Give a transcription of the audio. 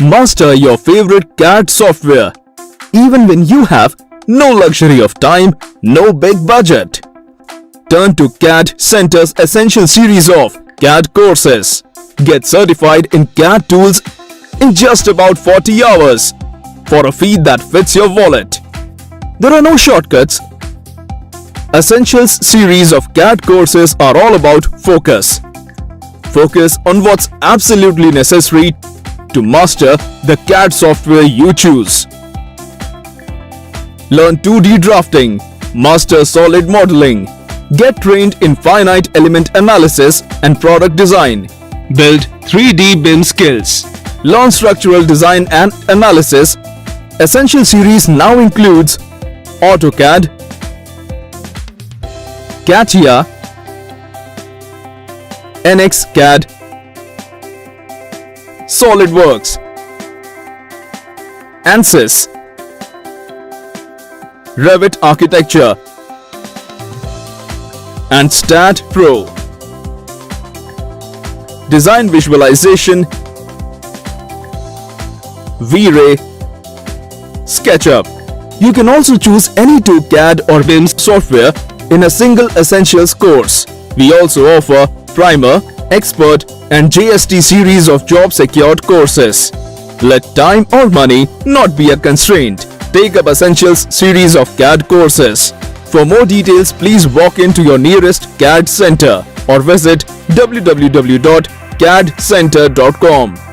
Master your favorite CAD software, even when you have no luxury of time, no big budget. Turn to CAD Center's Essential series of CAD courses. Get certified in CAD tools in just about 40 hours for a fee that fits your wallet. There are no shortcuts. Essentials series of CAD courses are all about focus. Focus on what's absolutely necessary to master the CAD software you choose. Learn 2D drafting, master solid modeling, get trained in finite element analysis and product design, build 3D BIM skills, learn structural design and analysis. Essential series now includes AutoCAD, CATIA, NX-CAD, SolidWorks, ANSYS, Revit Architecture, and STAAD Pro. Design Visualization, V-Ray, SketchUp. You can also choose any two CAD or BIM software in a single Essentials course. We also offer Primer, Expert and JST series of job-secured courses. Let time or money not be a constraint. Take up Essentials series of CAD courses. For more details, please walk into your nearest CAD center or visit www.cadcenter.com.